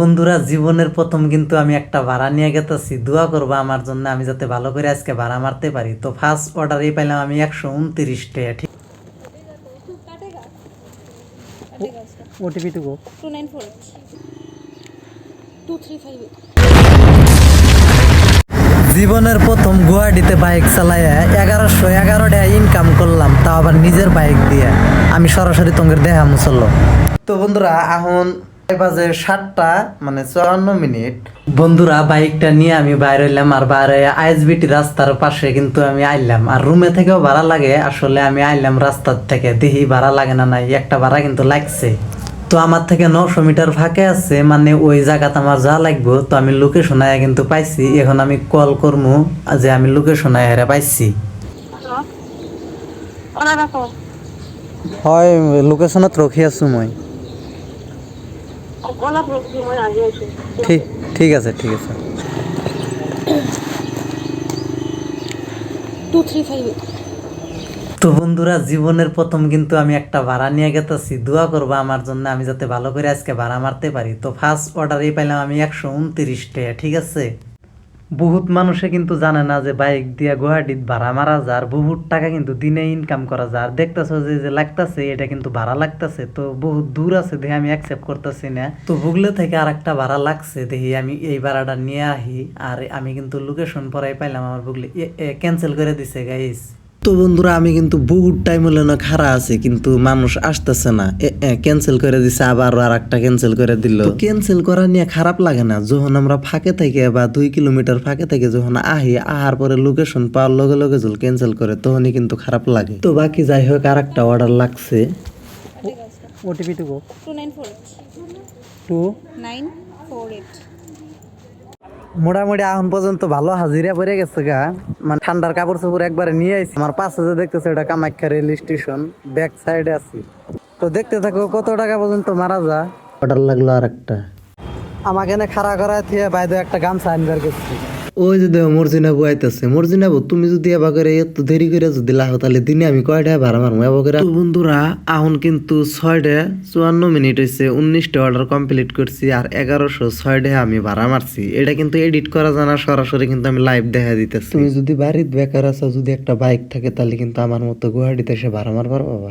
বন্ধুরা, জীবনের প্রথম কিন্তু আমি একটা ভাড়া নিয়ে গেতেছি। দোয়া করবো আমার জন্য, আমি যাতে ভালো করে আজকে ভাড়া মারতে পারি। তো ফার্স্ট অর্ডারই পাইলাম আমি 129 টাকা। ঠিক ओटीपी टू गो 2948 জীবনের প্রথম গুয়াহাটিতে বাইক চালাইয়া 1111 টাকা ইনকাম করলাম, তাও আবার নিজের বাইক দিয়ে। আমি সরাসরি তোমাদের দেখা মুসল্লো। তো বন্ধুরা, এখন বাজে 7টা মানে 54 মিনিট। বন্ধুরা, বাইকটা নিয়ে আমি বাইরে এলাম, আর বাইরে আইএসবিটি রাস্তার পাশে কিন্তু আমি আইলাম। আর রুমে থেকেও ভাড়া লাগে। আসলে আমি আইলাম রাস্তার থেকে, দেখি ভাড়া লাগে না নাই, একটা ভাড়া কিন্তু লাগছে। তো আমার থেকে 900 মিটার ফাঁকে আছে, মানে ওই জায়গাতে আমার যা লাগবো। তো আমি লোকেশন আয়া কিন্তু পাইছি। এখন আমি কল করবো যে আমি লোকেশন আয়া পাইছি। হয় লোকেশনত রখি আছো মই। ঠিক ঠিক আছে, ঠিক আছে। 2358 তো বন্ধুরা, জীবনের প্রথম কিন্তু আমি একটা ভাড়া নিয়ে গেতেছি। দোয়া করবো আমার জন্য, আমি যাতে ভালো করে আজকে ভাড়া মারতে পারি। তো ফার্স্ট অর্ডারই পাইলাম আমি 129 টাকা। ঠিক আছে। বহুত মানুষে কিন্তু জানে না যে বাইক দিয়ে গুয়াহাটিত ভাড়া মারা যায়, আর বহুত টাকা কিন্তু দিনে ইনকাম করা যায়। আর দেখতেছো যে যে লাগতেছে, এটা কিন্তু ভাড়া লাগতেছে। তো বহুত দূর আছে, দেখি আমি অ্যাকসেপ্ট করতেছি না। তো হুগলে থেকে আর একটা ভাড়া লাগছে, দেখি আমি এই ভাড়াটা নিয়ে আহি। আর আমি কিন্তু লোকেশন পরাই পাইলাম আমার বুগলে ক্যান্সেল করে দিছে গাইস। তো বন্ধুরা, আমি কিন্তু বহুত টাইম হলো না খাড়া আছে, কিন্তু মানুষ আসতেছে না। ক্যান্সেল করে দিছে, আবার আর একটা ক্যান্সেল করে দিল। ক্যান্সেল করা নিয়ে খারাপ লাগে না, যখন আমরা ফাঁকে থেকে বা 2 কিলোমিটার ফাঁকে থেকে যখন আহি, আহার পরে লোকেশন পাওয়ার লগে লগে যখন ক্যান্সেল করে, তখনই কিন্তু খারাপ লাগে। তো বাকি যাই হোক, আর একটা অর্ডার লাগছে। ओटीपी टू गो 2948 टू 948 মোটামুটি এখন পর্যন্ত ভালো হাজিরা পড়ে গেছে গা। মানে ঠান্ডার কাপড় চোপড় একবারে নিয়ে আইছি। আমার পাশে যে দেখতেছে, এটা কামাখ্যা রেল স্টেশন, ব্যাক সাইডে আছি। তো দেখতে থাকো কত টাকা পর্যন্ত মারা যা। অর্ডার লাগলো আর একটা। আমাকে এনে খাড়া করায় থিয়ে বাইরে একটা গামছা আনবার গেছি। ওই যে দেখো মর্জিনাবু আইতেছে। মর্জিনাবু, তুমি যদি এবার করে এত দেরি করে যদি লাহো, তাহলে দিনে আমি কয়টা ভাড়া মারবো এবার করে। তো বন্ধুরা, এখন কিন্তু 6:54 মিনিট হয়েছে। 19টা অর্ডার কমপ্লিট করছি, আর 1106 আমি ভাড়া মারছি। এটা কিন্তু এডিট করা জানা, সরাসরি কিন্তু আমি লাইভ দেখা দিতেছি। তুমি যদি বাড়িতে বেকার আছো, যদি একটা বাইক থাকে, তাহলে কিন্তু আমার মতো গুয়াহাটিতে এসে ভাড়া মারবার বাবা।